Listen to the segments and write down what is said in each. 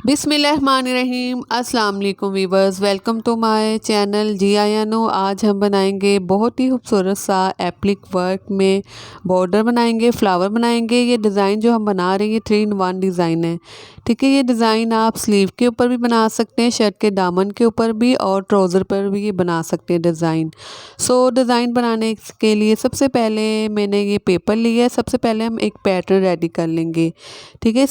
बिस्मिल्लाहिर्रहमानिर्रहीम। अस्सलाम वालेकुम viewers, welcome to my channel जी आयानो। आज हम बनाएंगे बहुत ही खूबसूरत सा एप्लिक वर्क में बॉर्डर बनाएंगे, फ्लावर बनाएंगे। ये डिज़ाइन जो हम बना रहे हैं 3 in 1 डिज़ाइन है। ठीक है, ये डिज़ाइन आप स्लीव के ऊपर भी बना सकते हैं, शर्ट के दामन के ऊपर भी और ट्राउज़र पर भी ये बना सकते हैं डिज़ाइन। डिज़ाइन बनाने के लिए सबसे पहले मैंने ये पेपर लिया है। सबसे पहले हम एक पैटर्न रेडी कर लेंगे। ठीक है,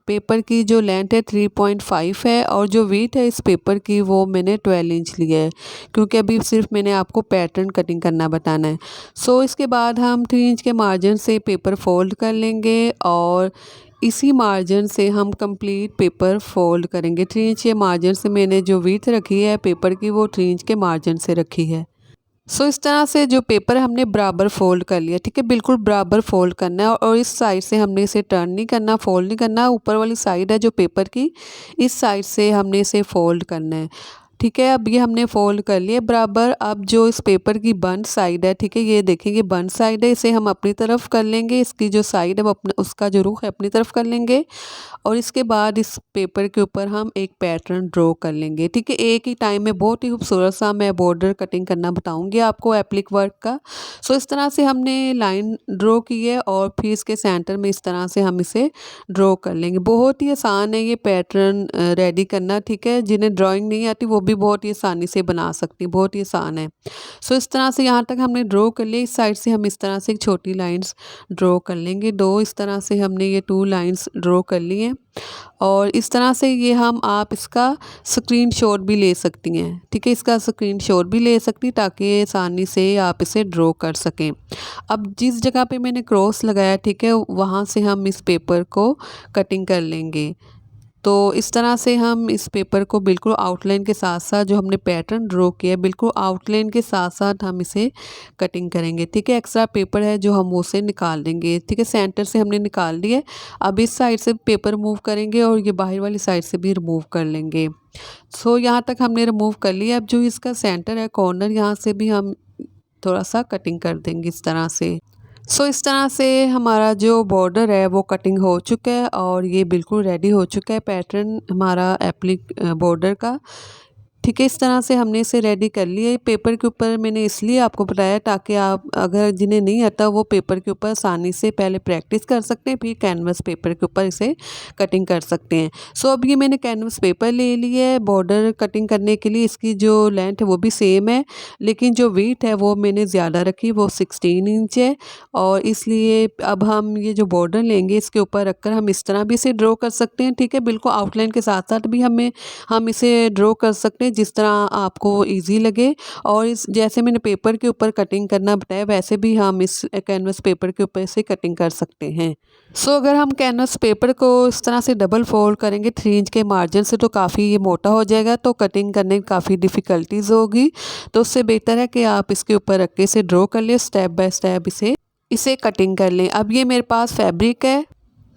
पेपर की जो लेंथ है 3.5 है और जो वीथ है इस पेपर की वो मैंने 12 इंच लिया है, क्योंकि अभी सिर्फ मैंने आपको पैटर्न कटिंग करना बताना है। इसके बाद हम 3 इंच के मार्जिन से पेपर फोल्ड कर लेंगे और इसी मार्जिन से हम कंप्लीट पेपर फोल्ड करेंगे। 3 इंच के मार्जिन से मैंने जो वीथ रखी है पेपर की वो 3 इंच के मार्जिन से रखी है। इस तरह से जो पेपर हमने बराबर फोल्ड कर लिया। ठीक है, बिल्कुल बराबर फोल्ड करना है और इस साइड से हमने इसे टर्न नहीं करना, फोल्ड नहीं करना। ऊपर वाली साइड है जो पेपर की, इस साइड से हमने इसे फोल्ड करना है। ठीक है, अब ये हमने फोल्ड कर लिया बराबर। अब जो इस पेपर की बंद साइड है, ठीक है, ये देखेंगे बंद साइड है, इसे हम अपनी तरफ कर लेंगे। इसकी जो साइड है वो अपने उसका जो रुख है अपनी तरफ कर लेंगे और इसके बाद इस पेपर के ऊपर हम एक पैटर्न ड्रॉ कर लेंगे। ठीक है, एक ही टाइम में बहुत ही खूबसूरत सा मैं बॉर्डर कटिंग करना बताऊंगी आपको एप्लिक वर्क का। इस तरह से हमने लाइन ड्रॉ की है और फिर इसके सेंटर में इस तरह से हम इसे ड्रॉ कर लेंगे। बहुत ही आसान है ये पैटर्न रेडी करना। ठीक है, जिन्हें ड्राइंग नहीं आती वो भी बहुत ही आसानी से बना सकती, बहुत ही आसान है। इस तरह से यहाँ तक हमने ड्रॉ कर लिया। इस साइड से हम इस तरह से एक छोटी लाइंस ड्रॉ कर लेंगे। दो इस तरह से हमने ये 2 लाइंस ड्रॉ कर ली हैं और इस तरह से ये आप इसका स्क्रीनशॉट भी ले सकती हैं। ठीक है, इसका स्क्रीनशॉट भी ले सकती हैं ताकि आसानी से आप इसे ड्रॉ कर सकें। अब जिस जगह पे मैंने क्रॉस लगाया, ठीक है, वहाँ से हम इस पेपर को कटिंग कर लेंगे। तो इस तरह से हम इस पेपर को बिल्कुल आउटलाइन के साथ साथ जो हमने पैटर्न ड्रॉ किया है बिल्कुल आउटलाइन के साथ साथ हम इसे कटिंग करेंगे। ठीक है, एक्स्ट्रा पेपर है जो हम उसे निकाल देंगे। ठीक है, सेंटर से हमने निकाल दिया। अब इस साइड से पेपर रिमूव करेंगे और ये बाहर वाली साइड से भी रिमूव कर लेंगे। यहाँ तक हमने रिमूव कर लिया। अब जो इसका सेंटर है कॉर्नर, यहाँ से भी हम थोड़ा सा कटिंग कर देंगे इस तरह से। इस तरह से हमारा जो बॉर्डर है वो कटिंग हो चुका है और ये बिल्कुल रेडी हो चुका है पैटर्न हमारा एप्लिक बॉर्डर का। ठीक है, इस तरह से हमने इसे रेडी कर लिया है। पेपर के ऊपर मैंने इसलिए आपको बताया ताकि आप अगर जिन्हें नहीं आता वो पेपर के ऊपर आसानी से पहले प्रैक्टिस कर सकते हैं, फिर कैनवस पेपर के ऊपर इसे कटिंग कर सकते हैं। अब ये मैंने कैनवस पेपर ले लिया है बॉर्डर कटिंग करने के लिए। इसकी जो लेंथ है वो भी सेम है, लेकिन जो वीथ है वो मैंने ज़्यादा रखी, वो 16 इंच है। और इसलिए अब हम ये जो बॉर्डर लेंगे इसके ऊपर रखकर हम इस तरह भी इसे ड्रॉ कर सकते हैं। ठीक है, बिल्कुल आउटलाइन के साथ साथ भी हम इसे ड्रॉ कर सकते हैं जिस तरह आपको इजी लगे। और इस जैसे मैंने पेपर के ऊपर कटिंग करना बताया वैसे भी हम इस कैनवस पेपर के ऊपर से कटिंग कर सकते हैं। अगर हम कैनवस पेपर को इस तरह से डबल फोल्ड करेंगे 3 इंच के मार्जिन से तो काफ़ी ये मोटा हो जाएगा, तो कटिंग करने में काफ़ी डिफ़िकल्टीज होगी। तो उससे बेहतर है कि आप इसके ऊपर रख के इसे ड्रॉ कर लें, स्टेप बाय स्टेप इसे कटिंग कर लें। अब ये मेरे पास फैब्रिक है।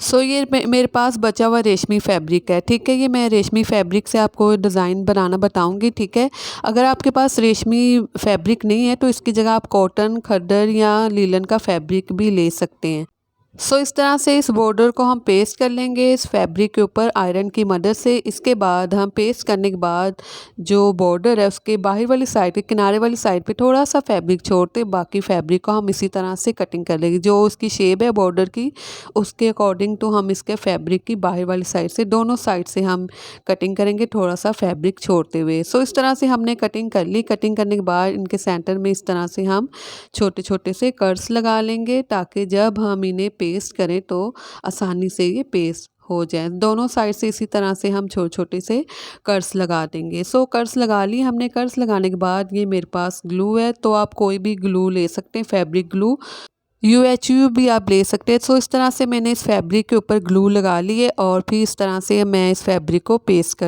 ये मेरे पास बचा हुआ रेशमी फैब्रिक है। ठीक है, ये मैं रेशमी फैब्रिक से आपको डिज़ाइन बनाना बताऊंगी। ठीक है, अगर आपके पास रेशमी फैब्रिक नहीं है तो इसकी जगह आप कॉटन, खद्दर या लीलन का फैब्रिक भी ले सकते हैं। इस तरह से इस बॉर्डर को हम पेस्ट कर लेंगे इस फैब्रिक के ऊपर आयरन की मदद से। इसके बाद हम पेस्ट करने के बाद जो बॉर्डर है उसके बाहर वाली साइड पे, किनारे वाली साइड पे थोड़ा सा फैब्रिक छोड़ते, बाकी फैब्रिक को हम इसी तरह से कटिंग कर लेंगे। जो उसकी शेप है बॉर्डर की उसके अकॉर्डिंग तो हम इसके फैब्रिक की बाहर वाली साइड से दोनों साइड से हम कटिंग करेंगे थोड़ा सा फैब्रिक छोड़ते हुए। इस तरह से हमने कटिंग कर ली। कटिंग करने के बाद इनके सेंटर में इस तरह से हम छोटे छोटे से कर्व्स लगा लेंगे ताकि जब हम इन्हें पेस्ट करें तो आसानी से ये पेस्ट हो जाए। दोनों साइड से इसी तरह से हम छोटे छोटे से कर्व्स लगा देंगे। कर्व्स लगा लिए हमने। कर्व्स लगाने के बाद ये मेरे पास ग्लू है, तो आप कोई भी ग्लू ले सकते हैं, फैब्रिक ग्लू UHU भी आप ले सकते हैं। इस तरह से मैंने इस फैब्रिक के ऊपर ग्लू लगा लिए और फिर इस तरह से मैं इस फैब्रिक को पेस्ट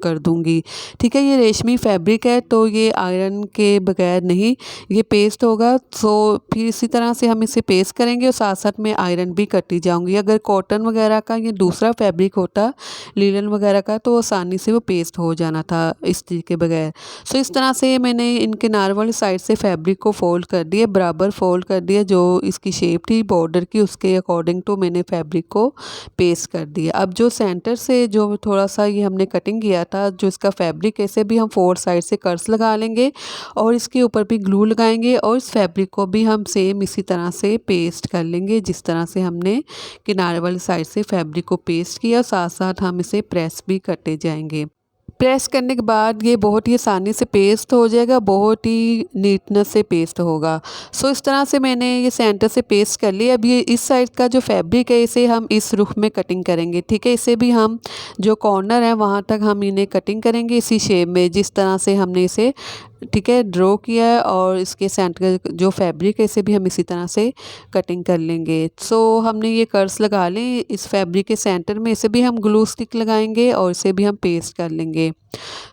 कर दूंगी। ठीक है, ये रेशमी फैब्रिक है तो ये आयरन के बगैर नहीं ये पेस्ट होगा। फिर इसी तरह से हम इसे पेस्ट करेंगे और साथ साथ मैं आयरन भी करती जाऊंगी। अगर कॉटन वगैरह का ये दूसरा फैब्रिक होता, लीलन वगैरह का, तो आसानी से वो पेस्ट हो जाना था इस्त्री के बगैर। इस तरह से मैंने इन किनारे वाली साइड से फैब्रिक को फोल्ड कर दिया, बराबर फोल्ड कर दिया जो इसकी इसकी शेप थी बॉर्डर की उसके अकॉर्डिंग तो मैंने फैब्रिक को पेस्ट कर दिया। अब जो सेंटर से जो थोड़ा सा ये हमने कटिंग किया था जो इसका फैब्रिक ऐसे भी हम 4 साइड से कर्स लगा लेंगे और इसके ऊपर भी ग्लू लगाएंगे और इस फैब्रिक को भी हम सेम इसी तरह से पेस्ट कर लेंगे जिस तरह से हमने किनारे वाली साइड से फैब्रिक को पेस्ट किया। साथ साथ हम इसे प्रेस भी करते जाएंगे। प्रेस करने के बाद ये बहुत ही आसानी से पेस्ट हो जाएगा, बहुत ही नीटनेस से पेस्ट होगा। सो इस तरह से मैंने ये सेंटर से पेस्ट कर लिया। अब ये इस साइड का जो फैब्रिक है इसे हम इस रुख में कटिंग करेंगे, ठीक है। इसे भी हम जो कॉर्नर है वहाँ तक हम इन्हें कटिंग करेंगे इसी शेप में जिस तरह से हमने इसे, ठीक है, ड्रॉ किया है। और इसके सेंटर का जो फैब्रिक है इसे भी हम इसी तरह से कटिंग कर लेंगे। सो हमने ये कर्स लगा लें इस फैब्रिक के सेंटर में, इसे भी हम ग्लू स्टिक लगाएंगे और इसे भी हम पेस्ट कर लेंगे।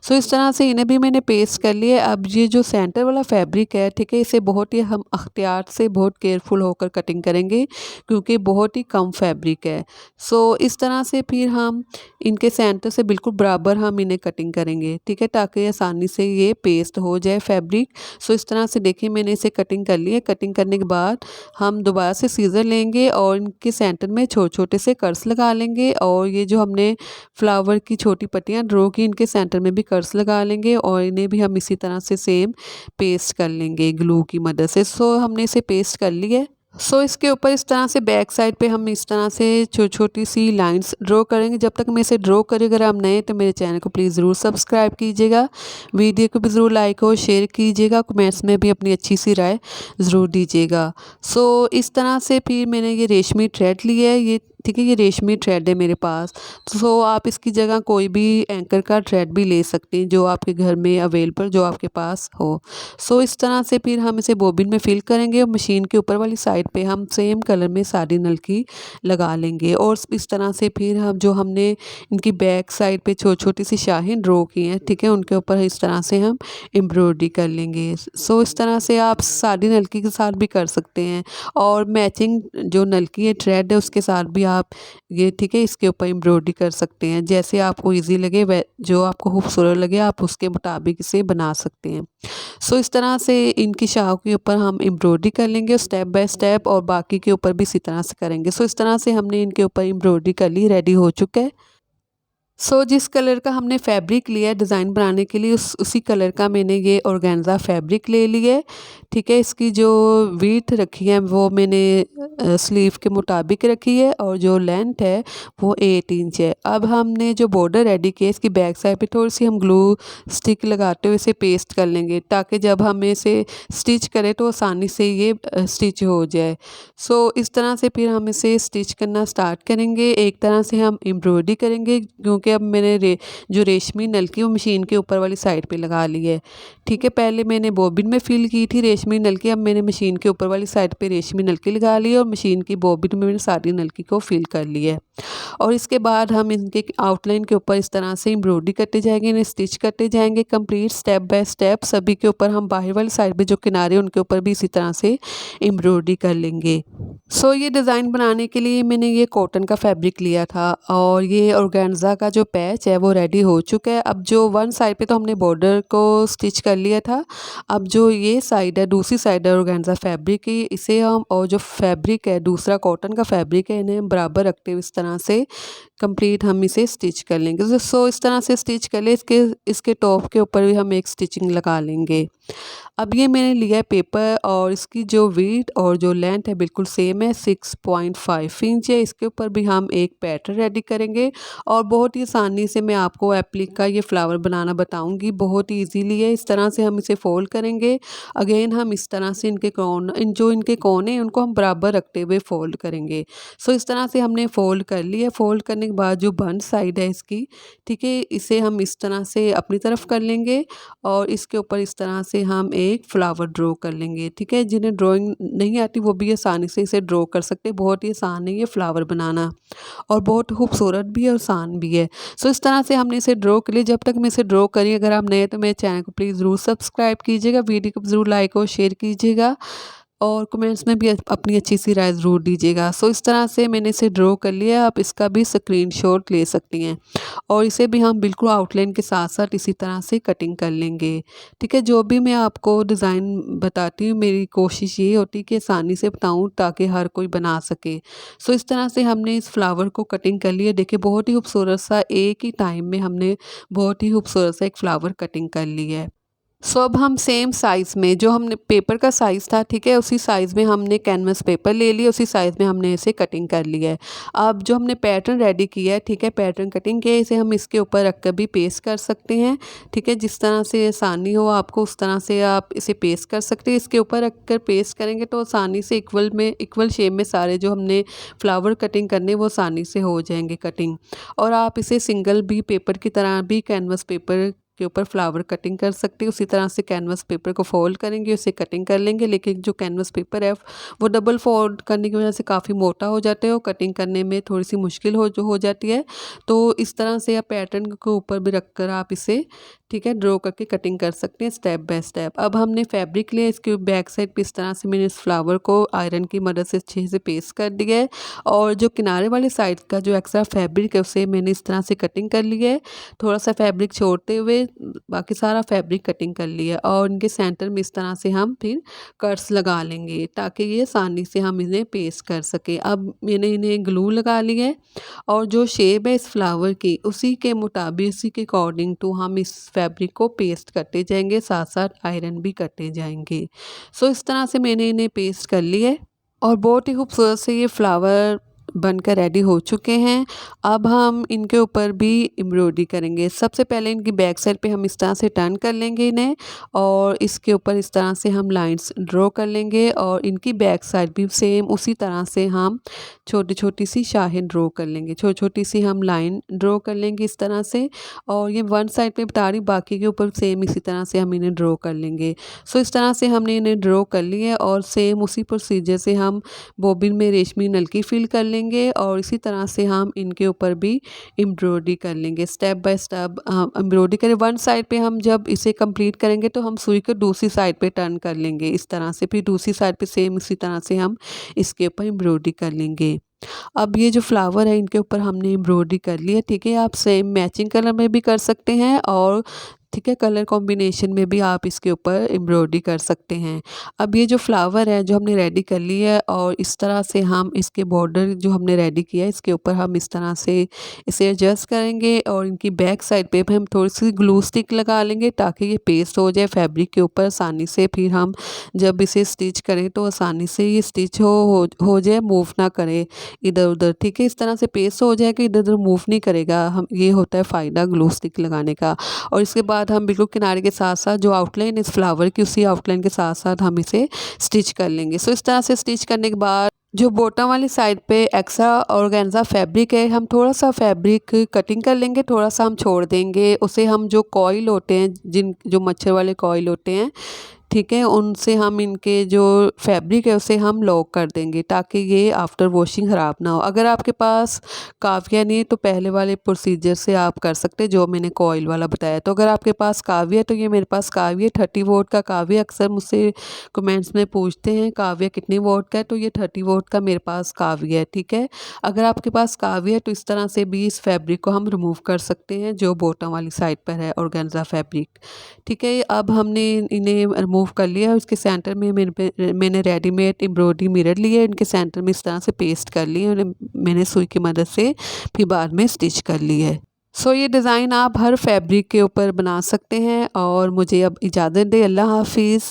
सो इस तरह से इन्हें भी मैंने पेस्ट कर लिया। अब ये जो सेंटर वाला फैब्रिक है, ठीक है, इसे बहुत ही हम अख्तियार से बहुत केयरफुल होकर कटिंग करेंगे क्योंकि बहुत ही कम फैब्रिक है। सो इस तरह से फिर हम इनके सेंटर से बिल्कुल बराबर हम इन्हें कटिंग करेंगे, ठीक है, ताकि आसानी से ये पेस्ट हो जाए फैब्रिक। सो इस तरह से देखिए मैंने इसे कटिंग कर लिया। कटिंग करने के बाद हम दोबारा से सीज़र लेंगे और इनके सेंटर में छोटे छोटे से कर्स लगा लेंगे और ये जो हमने फ्लावर की छोटी पट्टियाँ ड्रॉ की इनके सेंटर में भी कर्स लगा लेंगे और इन्हें भी हम इसी तरह से सेम पेस्ट कर लेंगे ग्लू की मदद से। सो हमने इसे पेस्ट कर लिया है। सो इसके ऊपर इस तरह से बैक साइड पे हम इस तरह से छोटी छोटी सी लाइंस ड्रॉ करेंगे। जब तक मैं इसे ड्रॉ करी, अगर आप नए तो मेरे चैनल को प्लीज़ ज़रूर सब्सक्राइब कीजिएगा, वीडियो को भी ज़रूर लाइक और शेयर कीजिएगा, कमेंट्स में भी अपनी अच्छी सी राय ज़रूर दीजिएगा। सो इस तरह से फिर मैंने ये रेशमी थ्रेड लिया है, ये ठीक है, ये रेशमी थ्रेड है मेरे पास। सो आप इसकी जगह कोई भी एंकर का थ्रेड भी ले सकते हैं जो आपके घर में अवेलेबल जो आपके पास हो। सो इस तरह से फिर हम इसे बोबिन में फिल करेंगे और मशीन के ऊपर वाली साइड पे हम सेम कलर में साड़ी नलकी लगा लेंगे और इस तरह से फिर हम जो हमने इनकी बैक साइड पे छोटी छोटी सी शाहें ड्रॉ की हैं, ठीक है, उनके ऊपर इस तरह से हम एम्ब्रॉयडरी कर लेंगे। सो इस तरह से आप साड़ी नलकी के साथ भी कर सकते हैं और मैचिंग जो नलकी है थ्रेड है उसके साथ भी आप ये, ठीक है, इसके ऊपर एम्ब्रॉयडरी कर सकते हैं। जैसे आपको इजी लगे वह जो आपको खूबसूरत लगे आप उसके मुताबिक इसे बना सकते हैं। सो इस तरह से इनकी शाहों के ऊपर हम एम्ब्रॉयडरी कर लेंगे स्टेप बाय स्टेप और बाकी के ऊपर भी इसी तरह से करेंगे। सो इस तरह से हमने इनके ऊपर एम्ब्रॉयडरी कर ली, रेडी हो चुका है। सो जिस कलर का हमने फैब्रिक लिया है डिज़ाइन बनाने के लिए उसी कलर का मैंने ये ऑर्गेन्जा फैब्रिक ले लिया है, ठीक है। इसकी जो विड्थ रखी है वो मैंने स्लीव के मुताबिक रखी है और जो लेंथ है वो 8 इंच है। अब हमने जो बॉर्डर रेडी किया इसकी बैक साइड पे थोड़ी सी हम ग्लू स्टिक लगाते हुए इसे पेस्ट कर लेंगे ताकि जब हम इसे स्टिच करें तो आसानी से ये स्टिच हो जाए। सो इस तरह से फिर हम इसे स्टिच करना स्टार्ट करेंगे। एक तरह से हम एम्ब्रॉयडरी करेंगे क्योंकि अब मैंने जो रेशमी नलकी वो मशीन के ऊपर वाली साइड पे लगा ली है, ठीक है। पहले मैंने बॉबिन में फिल की थी रेशमी नलकी, अब मैंने मशीन के ऊपर वाली साइड पे रेशमी नलकी लगा ली है और मशीन की बॉबिन में मैंने सारी नलकी को फिल कर लिया है। और इसके बाद हम इनके आउटलाइन के ऊपर इस तरह से एम्ब्रॉयडरी करते जाएंगे, इन्हें स्टिच करते जाएंगे कंप्लीट स्टेप बाय स्टेप। सभी के ऊपर हम बाहर वाली साइड पे जो किनारे उनके ऊपर भी इसी तरह से एम्ब्रॉयडरी कर लेंगे। सो ये डिज़ाइन बनाने के लिए मैंने ये कॉटन का फैब्रिक लिया था और ये ऑर्गेन्जा का जो पैच है वो रेडी हो चुका है। अब जो वन साइड पे तो हमने बॉर्डर को स्टिच कर लिया था, अब जो ये साइड है दूसरी साइड है ऑर्गेन्जा फैब्रिक की, इसे हम और जो फैब्रिक है दूसरा कॉटन का फैब्रिक है इन्हें बराबर रखते हुए इस तरह से कंप्लीट हम इसे स्टिच कर लेंगे। सो इस तरह से स्टिच कर ले, इसके टॉप के ऊपर भी हम एक स्टिचिंग लगा लेंगे। अब ये मैंने लिया है पेपर और इसकी जो विड्थ और जो लेंथ है बिल्कुल सेम है, 6.5 इंच है। इसके ऊपर भी हम एक पैटर्न रेडी करेंगे और बहुत ही आसानी से मैं आपको एप्लिक का ये फ्लावर बनाना बताऊंगी, बहुत ही इजीली है। इस तरह से हम इसे फोल्ड करेंगे, अगेन हम इस तरह से इनके कोने हैं उनको हम बराबर रखते हुए फोल्ड करेंगे। सो इस तरह से हमने फोल्ड कर लिया। फोल्ड करने के बाद जो बंद साइड है इसकी, ठीक है, इसे हम इस तरह से अपनी तरफ कर लेंगे और इसके ऊपर इस तरह से हम एक फ्लावर ड्रॉ कर लेंगे, ठीक है। जिन्हें ड्राइंग नहीं आती वो भी आसानी से इसे ड्रॉ कर सकते हैं, बहुत ही आसान है ये फ्लावर बनाना और बहुत खूबसूरत भी है, आसान भी है। सो इस तरह से हमने इसे ड्रॉ कर लिया। जब तक मैं इसे ड्रॉ करी, अगर आप नए तो मेरे चैनल को प्लीज़ ज़रूर सब्सक्राइब कीजिएगा, वीडियो को ज़रूर लाइक और शेयर कीजिएगा। और कमेंट्स में भी अपनी अच्छी सी राय ज़रूर दीजिएगा। सो इस तरह से मैंने इसे ड्रॉ कर लिया, आप इसका भी स्क्रीनशॉट ले सकती हैं और इसे भी हम बिल्कुल आउटलाइन के साथ साथ इसी तरह से कटिंग कर लेंगे। ठीक है, जो भी मैं आपको डिज़ाइन बताती हूँ मेरी कोशिश ये होती है कि आसानी से बताऊँ ताकि हर कोई बना सके। सो इस तरह से हमने इस फ्लावर को कटिंग कर लिया। देखिए बहुत ही खूबसूरत सा एक ही टाइम में हमने बहुत ही खूबसूरत सा एक फ्लावर कटिंग कर लिया है। सो अब हम सेम साइज़ में जो हमने पेपर का साइज़ था, ठीक है, उसी साइज़ में हमने कैनवस पेपर ले लिया, उसी साइज़ में हमने इसे कटिंग कर लिया है। अब जो हमने पैटर्न रेडी किया है, ठीक है, पैटर्न कटिंग किया है, इसे हम इसके ऊपर रख कर भी पेस्ट कर सकते हैं। ठीक है, जिस तरह से आसानी हो आपको उस तरह से आप इसे पेस्ट कर सकते हैं। इसके ऊपर रख कर पेस्ट करेंगे तो आसानी से इक्वल शेप में सारे जो हमने फ्लावर कटिंग करने वो आसानी से हो जाएंगे कटिंग। और आप इसे सिंगल भी पेपर की तरह भी कैनवस पेपर के ऊपर फ्लावर कटिंग कर सकते हैं। उसी तरह से कैनवस पेपर को फोल्ड करेंगे, उसे कटिंग कर लेंगे। लेकिन जो कैनवस पेपर है वो डबल फोल्ड करने की वजह से काफ़ी मोटा हो जाता है और कटिंग करने में थोड़ी सी मुश्किल हो जाती है। तो इस तरह से आप पैटर्न के ऊपर भी रख कर आप इसे, ठीक है, ड्रॉ करके कटिंग कर सकते हैं स्टेप बाय स्टेप। अब हमने फैब्रिक लिया, इसके बैक साइड पे इस तरह से मैंने इस फ्लावर को आयरन की मदद से अच्छे से पेस्ट कर दिया है और जो किनारे वाले साइड का जो एक्स्ट्रा फैब्रिक है उसे मैंने इस तरह से कटिंग कर लिया है। थोड़ा सा फैब्रिक छोड़ते हुए बाकी सारा फैब्रिक कटिंग कर लिया और इनके सेंटर में इस तरह से हम फिर कट्स लगा लेंगे ताकि ये आसानी से हम इन्हें पेस्ट कर सकें। अब मैंने इन्हें ग्लू लगा लिया है और जो शेप है इस फ्लावर की उसी के मुताबिक, उसी के अकॉर्डिंग टू हम इस फैब्रिक को पेस्ट करते जाएंगे, साथ साथ आयरन भी करते जाएंगे। सो इस तरह से मैंने इन्हें पेस्ट कर लिया है और बहुत ही खूबसूरत से ये फ्लावर बनकर रेडी हो चुके हैं। अब हम इनके ऊपर भी एम्ब्रॉयडरी करेंगे। सबसे पहले इनकी बैक साइड पे हम इस तरह से टर्न कर लेंगे इन्हें और इसके ऊपर इस तरह से हम लाइंस ड्रॉ कर लेंगे और इनकी बैक साइड भी सेम उसी तरह से हम छोटी छोटी सी शाहें ड्रॉ कर लेंगे, छोटी छोटी सी हम लाइन ड्रॉ कर लेंगे इस तरह से। और ये वन साइड पे बता रही, बाकी के ऊपर सेम इसी तरह से हम इन्हें ड्रॉ कर लेंगे। सो इस तरह से हमने इन्हें ड्रॉ कर लिया और सेम उसी प्रोसीजर से हम बॉबिन में रेशमी नलकी फिल कर लेंगे और इसी तरह से हम इनके ऊपर भी एम्ब्रॉयडरी कर लेंगे। स्टेप बाय स्टेप एम्ब्रॉयडरी करें। वन साइड पे हम जब इसे कंप्लीट करेंगे तो हम सुई को दूसरी साइड पे टर्न कर लेंगे इस तरह से, फिर दूसरी साइड पे सेम इसी तरह से हम इसके ऊपर एम्ब्रॉयडरी कर लेंगे। अब ये जो फ्लावर है इनके ऊपर हमने एम्ब्रॉयडरी कर ली है। ठीक है, आप सेम मैचिंग कलर में भी कर सकते हैं और ठीक है कलर कॉम्बिनेशन में भी आप इसके ऊपर एम्ब्रॉयडरी कर सकते हैं। अब ये जो फ्लावर है जो हमने रेडी कर ली है और इस तरह से हम इसके बॉर्डर जो हमने रेडी किया है इसके ऊपर हम इस तरह से इसे एडजस्ट करेंगे और इनकी बैक साइड पे भी हम थोड़ी सी ग्लू स्टिक लगा लेंगे ताकि ये पेस्ट हो जाए फैब्रिक के ऊपर आसानी से। फिर हम जब इसे स्टिच करें तो आसानी से ये स्टिच हो जाए, मूव ना करे इधर उधर। ठीक है, इस तरह से पेस्ट हो जाए कि इधर उधर मूव नहीं करेगा। हम ये होता है फ़ायदा ग्लू स्टिक लगाने का। और इसके बाद हम बिल्कुल किनारे के साथ साथ जो आउटलाइन इस फ्लावर की उसी आउटलाइन के साथ साथ हम इसे स्टिच कर लेंगे। सो इस तरह से स्टिच करने के बाद जो बॉटम वाली साइड पे एक्स्ट्रा ऑर्गेन्जा फैब्रिक है हम थोड़ा सा फैब्रिक कटिंग कर लेंगे, थोड़ा सा हम छोड़ देंगे उसे। हम जो कॉइल होते हैं जो मच्छर वाले कॉइल होते हैं, ठीक है, उनसे हम इनके जो फैब्रिक है उसे हम लॉक कर देंगे ताकि ये आफ्टर वॉशिंग ख़राब ना हो। अगर आपके पास काविया नहीं है तो पहले वाले प्रोसीजर से आप कर सकते हैं जो मैंने कॉइल वाला बताया। तो अगर आपके पास काविया है तो ये मेरे पास काविया 30 वोट का काविया, अक्सर मुझसे कमेंट्स में पूछते हैं काविया कितने वोट का है, तो ये 30 वोट का मेरे पास काविया है। ठीक है, अगर आपके पास काविया है तो इस तरह से भी इस फैब्रिक को हम रिमूव कर सकते हैं जो बॉटम वाली साइड पर है ऑर्गेन्जा फैब्रिक। ठीक है, अब हमने इन्हें रिमूव कर लिया। उसके सेंटर में मैंने रेडीमेड एम्ब्रॉयडरी मिरर लिए, इनके सेंटर में इस तरह से पेस्ट कर लिए और मैंने सुई की मदद से फिर बाद में स्टिच कर ली है। सो ये डिज़ाइन आप हर फैब्रिक के ऊपर बना सकते हैं और मुझे अब इजाज़त दें। अल्लाह हाफिज़।